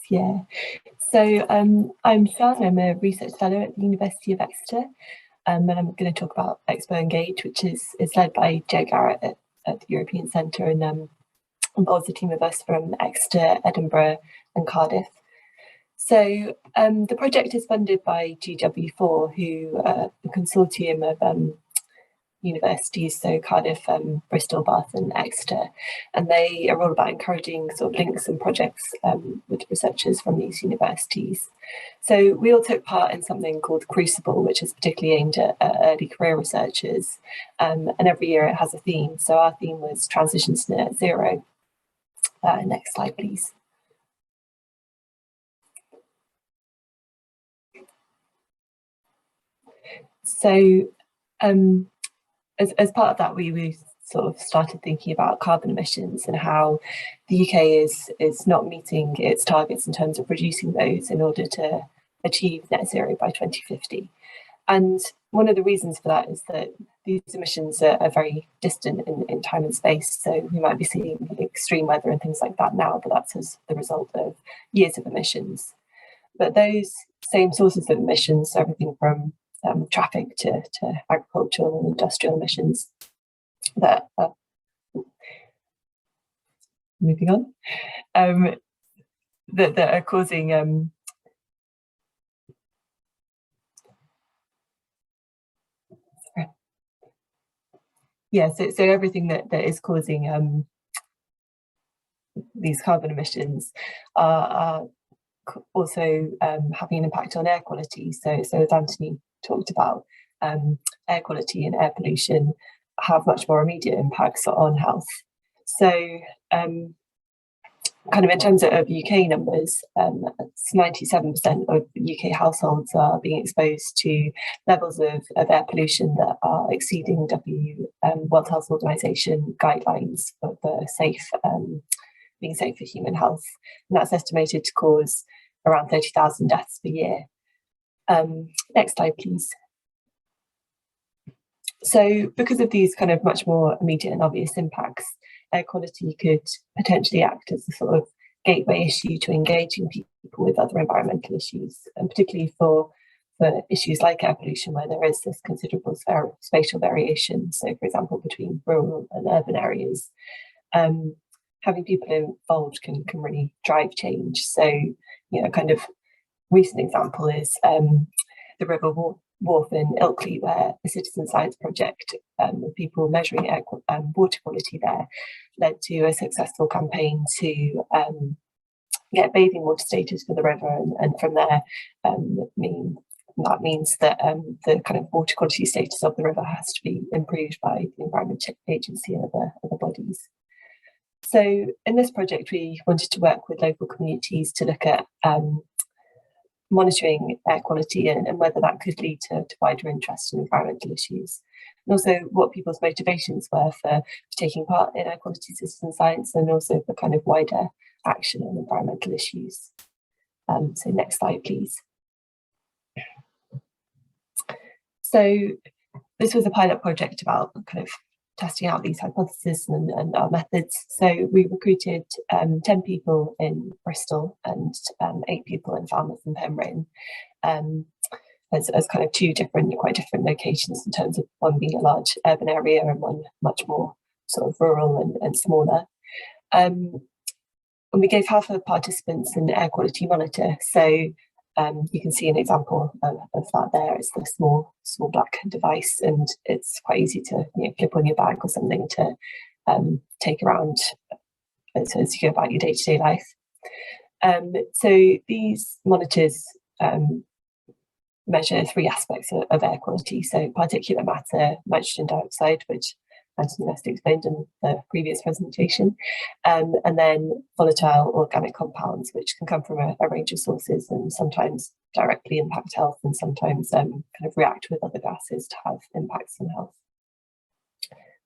Yeah. So I'm SIan, I'm a research fellow at the University of Exeter, and I'm going to talk about Expo Engage, which is led by Joe Garrett at the European Centre, and involves a team of us from Exeter, Edinburgh and Cardiff. So the project is funded by GW4, who are a consortium of universities, so Cardiff, Bristol, Bath and Exeter, and they are all about encouraging sort of links and projects with researchers from these universities. So we all took part in something called Crucible, which is particularly aimed at early career researchers, and every year it has a theme. So our theme was Transitions to Net Zero. Next slide, please. So as part of that, we sort of started thinking about carbon emissions and how the UK is not meeting its targets in terms of reducing those in order to achieve net zero by 2050. And one of the reasons for that is that these emissions are very distant in time and space. So we might be seeing extreme weather and things like that now, but that's as the result of years of emissions. But those same sources of emissions, so everything from traffic to agricultural and industrial emissions that moving on, that are causing so everything that is causing these carbon emissions are also having an impact on air quality. So as Anthony talked about, air quality and air pollution have much more immediate impacts on health. So kind of in terms of UK numbers, 97% of UK households are being exposed to levels of air pollution that are exceeding World Health Organization guidelines for being safe for human health. And that's estimated to cause around 30,000 deaths per year. Next slide, please. So because of these kind of much more immediate and obvious impacts, air quality could potentially act as a sort of gateway issue to engaging people with other environmental issues, and particularly for issues like air pollution, where there is this considerable spatial variation. So, for example, between rural and urban areas, having people involved can really drive change. So, kind of recent example is the River Wharfe in Ilkley, where a citizen science project with people measuring water quality there led to a successful campaign to get bathing water status for the river, and from there that means that the kind of water quality status of the river has to be improved by the Environment Agency and other bodies. So in this project, we wanted to work with local communities to look at monitoring air quality and whether that could lead to wider interest in environmental issues, and also what people's motivations were for taking part in air quality citizen science, and also for kind of wider action on environmental issues. So next slide, please. So this was a pilot project about kind of testing out these hypotheses and our methods. So we recruited 10 people in Bristol and 8 people in Falmouth and Penryn, as kind of two quite different locations in terms of one being a large urban area and one much more sort of rural and smaller. And we gave half of the participants an air quality monitor. So you can see an example of that there. It's the small black device, and it's quite easy to clip on your bag or something to take around as you go about your day-to-day life. So these monitors measure 3 aspects of air quality. So particulate matter, nitrogen dioxide, which Anthony West explained in the previous presentation, and then volatile organic compounds, which can come from a range of sources and sometimes directly impact health, and sometimes kind of react with other gases to have impacts on health.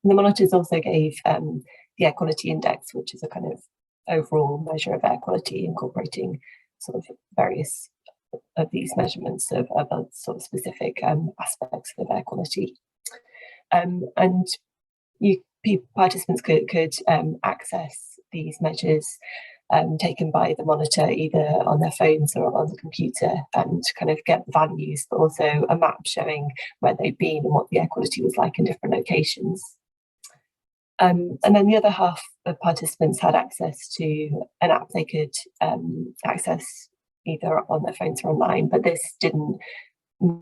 And the monitors also gave the air quality index, which is a kind of overall measure of air quality, incorporating sort of various of these measurements of sort of specific aspects of air quality. And participants could access these measures taken by the monitor either on their phones or on the computer, and kind of get the values, but also a map showing where they've been and what the air quality was like in different locations. And then the other half of participants had access to an app they could access either on their phones or online, but this didn't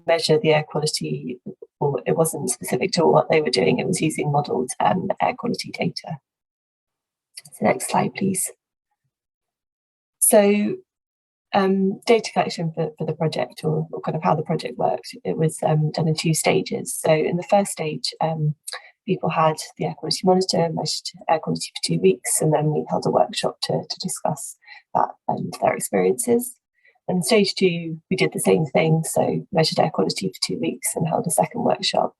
measure the air quality, or it wasn't specific to what they were doing. It was using modelled air quality data. So next slide, please. So data collection for the project, or kind of how the project worked, it was done in 2 stages. So in the first stage, people had the air quality monitor, measured air quality for 2 weeks, and then we held a workshop to discuss that and their experiences. And stage 2, we did the same thing, so measured air quality for 2 weeks and held a second workshop.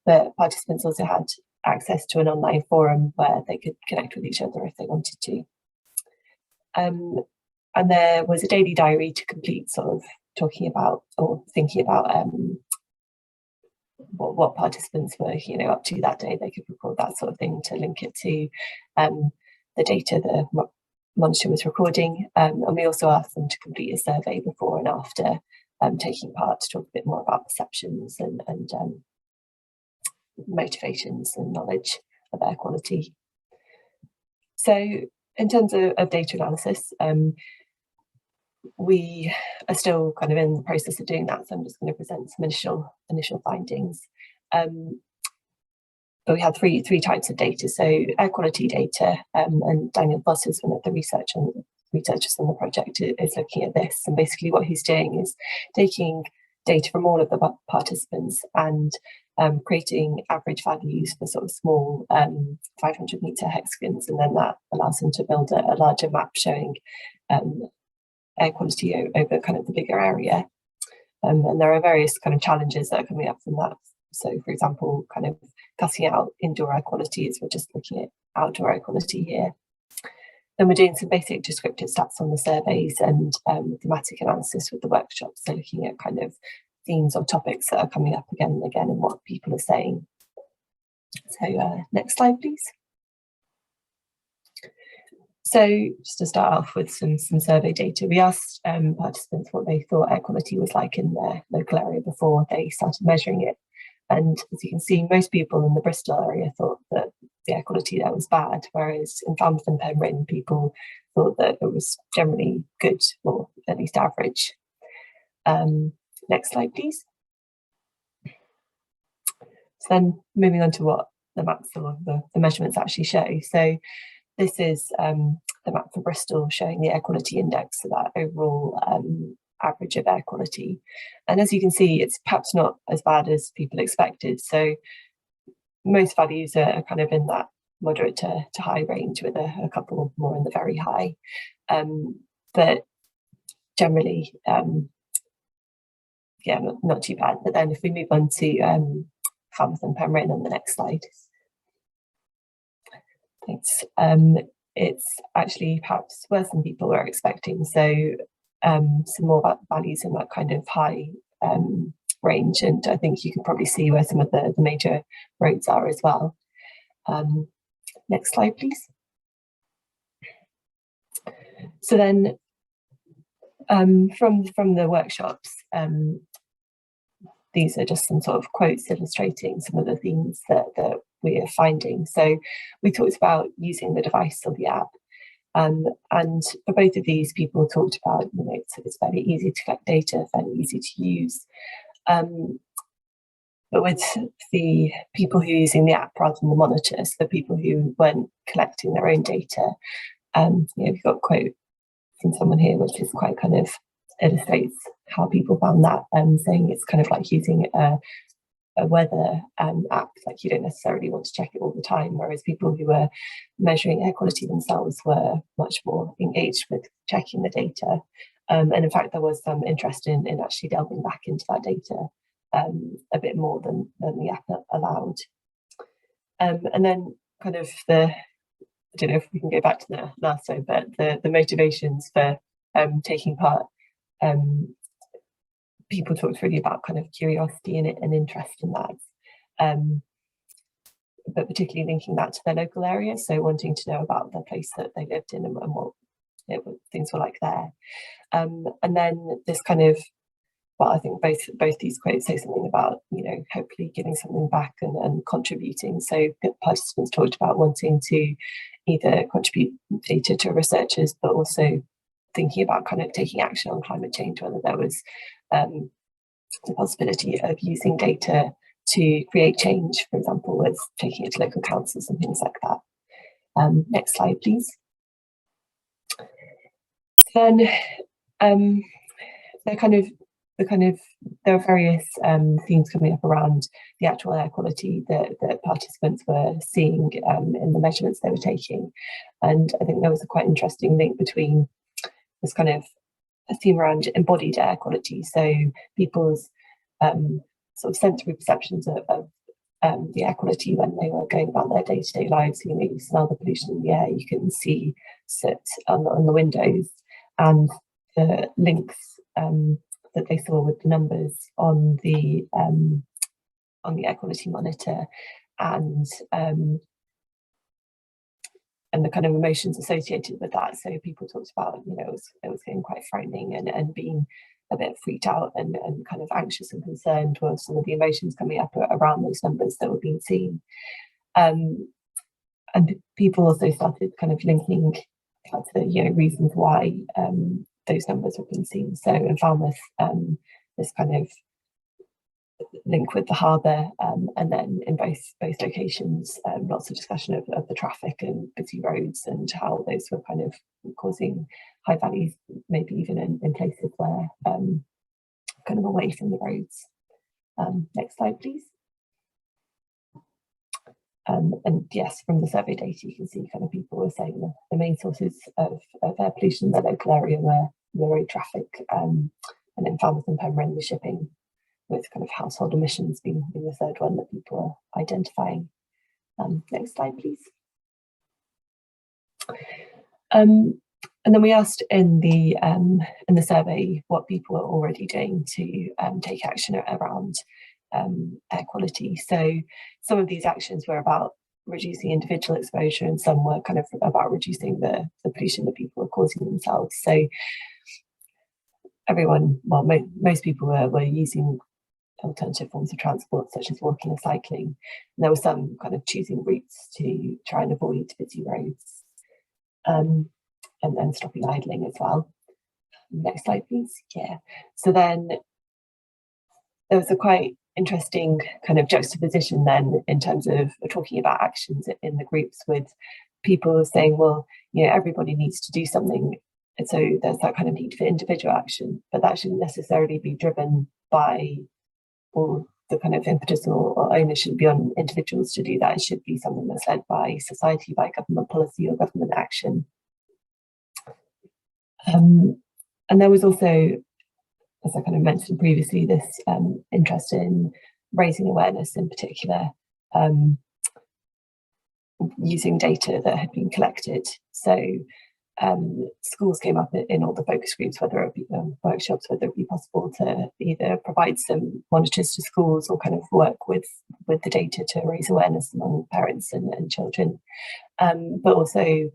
But participants also had access to an online forum where they could connect with each other if they wanted to. And there was a daily diary to complete, sort of talking about or thinking about what participants were, up to that day. They could record that sort of thing to link it to the data the monitor was recording. And we also asked them to complete a survey before and after taking part, to talk a bit more about perceptions and motivations and knowledge of air quality. So in terms of data analysis, we are still kind of in the process of doing that, so I'm just going to present some initial findings. But we had three types of data. So air quality data, and Daniel Voss is one of the researchers on the project is looking at this. And basically what he's doing is taking data from all of the participants and creating average values for sort of small 500 meter hexagons, and then that allows him to build a larger map showing air quality over kind of the bigger area. And there are various kind of challenges that are coming up from that. So for example, kind of cutting out indoor air quality, as we're just looking at outdoor air quality here. Then we're doing some basic descriptive stats on the surveys and thematic analysis with the workshops, so looking at kind of themes or topics that are coming up again and again and what people are saying. So next slide, please. So just to start off with some survey data, we asked participants what they thought air quality was like in their local area before they started measuring it. And as you can see, most people in the Bristol area thought that the air quality there was bad, whereas in Falmouth and Penryn, people thought that it was generally good, or at least average. Next slide, please. So then moving on to what the maps or the measurements actually show. So this is the map for Bristol showing the air quality index, so that overall average of air quality. And as you can see, it's perhaps not as bad as people expected. So most values are kind of in that moderate to high range, with a couple more in the very high. But generally, yeah, not too bad. But then if we move on to Falmouth and Penryn on the next slide. Thanks. It's actually perhaps worse than people were expecting. So some more values in that kind of high range, and I think you can probably see where some of the major roads are as well. Next slide, please. So then from the workshops, these are just some sort of quotes illustrating some of the themes that we are finding. So we talked about using the device or the app, and for both of these, people talked about, it's fairly easy to collect data, fairly easy to use. But with the people who are using the app rather than the monitor, so the people who weren't collecting their own data, we've got a quote from someone here which is quite kind of illustrates how people found that, saying it's kind of like using a weather app, like you don't necessarily want to check it all the time, whereas people who were measuring air quality themselves were much more engaged with checking the data. And in fact, there was some interest in actually delving back into that data a bit more than the app allowed. And then kind of I don't know if we can go back to the last one, but the motivations for taking part, people talked really about kind of curiosity and interest in that, but particularly linking that to their local area, so wanting to know about the place that they lived in and what things were like there. And then this kind of, well, I think both these quotes say something about, hopefully giving something back and contributing. So participants talked about wanting to either contribute data to researchers, but also thinking about kind of taking action on climate change, whether there was the possibility of using data to create change, for example, with taking it to local councils and things like that. Next slide, please. So then there are various themes coming up around the actual air quality that participants were seeing in the measurements they were taking. And I think there was a quite interesting link between this kind of a theme around embodied air quality. So people's sort of sensory perceptions of the air quality when they were going about their day-to-day lives. You smell the pollution in the air, you can see soot on the windows, and the links that they saw with the numbers on the air quality monitor, and the kind of emotions associated with that. So people talked about, it was getting quite frightening and being a bit freaked out and kind of anxious and concerned were some of the emotions coming up around those numbers that were being seen. And people also started kind of linking to the reasons why those numbers were being seen. So in Falmouth, this kind of link with the harbour, and then in both locations, lots of discussion of the traffic and busy roads and how those were kind of causing high values, maybe even in places where kind of away from the roads. Next slide, please. And yes, from the survey data, you can see kind of people were saying the main sources of air pollution in the local area were the road traffic, and in Falmouth and Penryn, the shipping, with kind of household emissions being the third one that people are identifying. Next slide, please. And then we asked in the survey what people are already doing to take action around air quality. So some of these actions were about reducing individual exposure, and some were kind of about reducing the pollution that people are causing themselves. So everyone, well, most people were using alternative forms of transport, such as walking and cycling. And there were some kind of choosing routes to try and avoid busy roads, and stopping idling as well. Next slide, please. Yeah. So then there was a quite interesting kind of juxtaposition then in terms of talking about actions in the groups, with people saying, well, everybody needs to do something. And so there's that kind of need for individual action, but that shouldn't necessarily be driven by, or the kind of impetus or onus should be on individuals to do that. It should be something that's led by society, by government policy or government action. And there was also, as I kind of mentioned previously, this interest in raising awareness, in particular, using data that had been collected. So schools came up in all the focus groups, whether it be workshops, whether it be possible to either provide some monitors to schools or kind of work with the data to raise awareness among parents and children, but also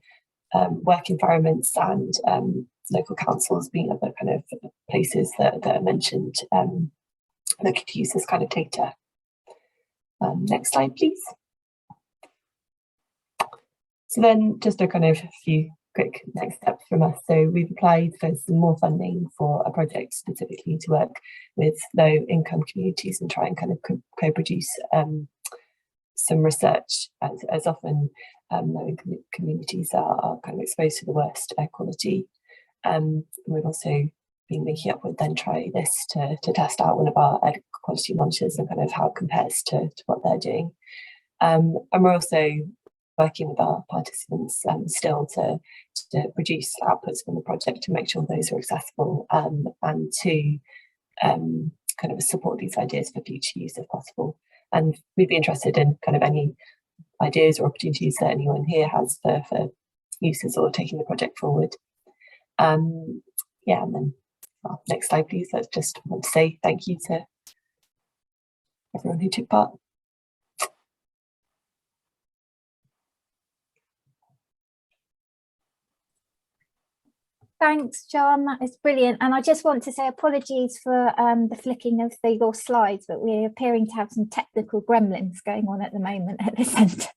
work environments and local councils being other kind of places that are mentioned that could use this kind of data. Next slide, please. So then just a kind of few quick next steps from us. So we've applied for some more funding for a project specifically to work with low income communities and try and kind of co-produce some research, as often low income communities are kind of exposed to the worst air quality. We've also been linking up with Then Try This to test out one of our air quality monitors and kind of how it compares to what they're doing. And we're also working with our participants still to produce outputs from the project to make sure those are accessible, and to kind of support these ideas for future use if possible. And we'd be interested in kind of any ideas or opportunities that anyone here has for uses or taking the project forward. Yeah, and then next slide, please. I just want to say thank you to everyone who took part. Thanks, John. That is brilliant. And I just want to say apologies for the flicking of your slides, but we're appearing to have some technical gremlins going on at the moment at the centre.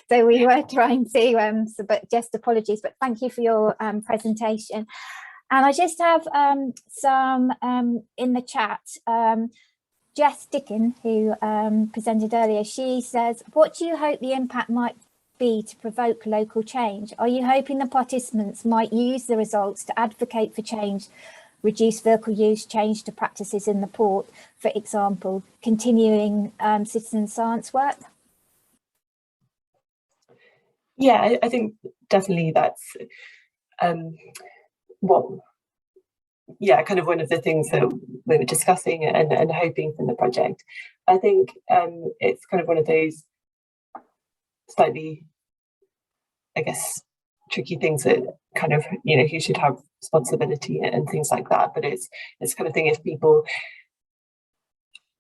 So we were trying to, but just apologies, but thank you for your presentation. And I just have some in the chat. Jess Dickin, who presented earlier, she says, what do you hope the impact might be to provoke local change? Are you hoping the participants might use the results to advocate for change, reduce vehicle use, change to practices in the port, for example, continuing citizen science work? Yeah, I think definitely that's kind of one of the things that we were discussing and hoping from the project. I think it's kind of one of those slightly, I guess, tricky things that kind of, who should have responsibility and things like that. But it's kind of thing, if people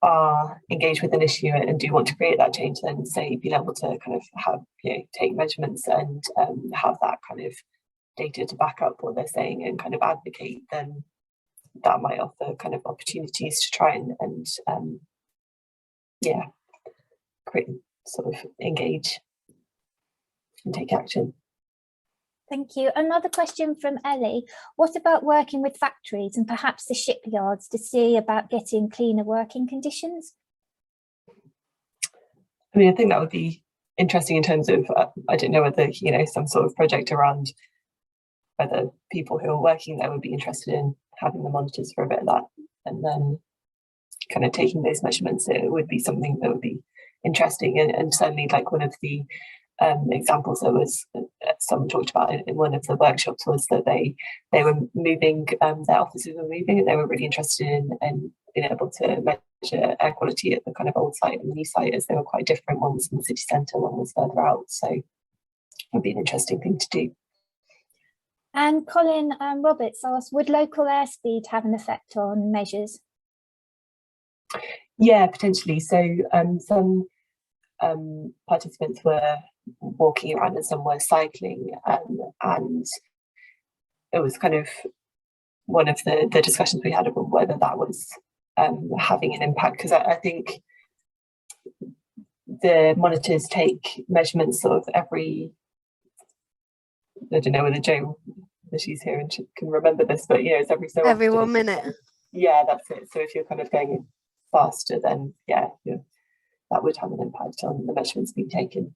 are engaged with an issue and do want to create that change, then say being able to kind of have, take measurements and have that kind of data to back up what they're saying and kind of advocate, then that might offer kind of opportunities to try and create, sort of engage and take action. Thank you. Another question from Ellie. What about working with factories and perhaps the shipyards to see about getting cleaner working conditions? I mean, I think that would be interesting in terms of, I don't know whether, some sort of project around whether people who are working there would be interested in having the monitors for a bit of that, and then kind of taking those measurements. It would be something that would be interesting, and certainly like one of the examples that was someone talked about in one of the workshops was that they were moving, their offices were moving, and they were really interested in being able to measure air quality at the kind of old site and the new site, as they were quite different. One was in the city centre, one was further out, so it would be an interesting thing to do. And Colin Roberts asked, would local airspeed have an effect on measures? Yeah, potentially. So some participants were walking around and some were cycling, and it was kind of one of the discussions we had about whether that was having an impact, because I think the monitors take measurements sort of every, I don't know whether Jo, she's here and she can remember this, but it's every so every often. 1 minute. Yeah, that's it. So if you're kind of going faster, then that would have an impact on the measurements being taken.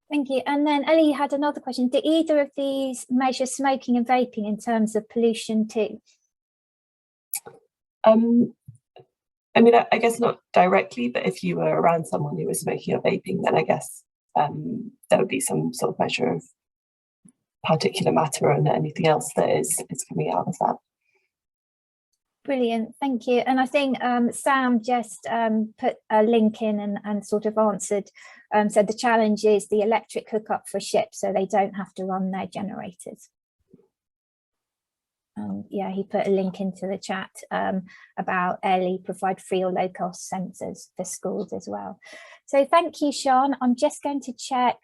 Thank you. And then Ellie had another question. Do either of these measure smoking and vaping in terms of pollution too? I mean, I guess not directly, but if you were around someone who was smoking or vaping, then I guess there would be some sort of measure of particulate matter and anything else that is coming out of that. Brilliant, thank you. And I think Sam just put a link in and sort of answered, said the challenge is the electric hookup for ships, so they don't have to run their generators. Yeah, he put a link into the chat about Ellie provide free or low cost sensors for schools as well. So thank you, SIan. I'm just going to check.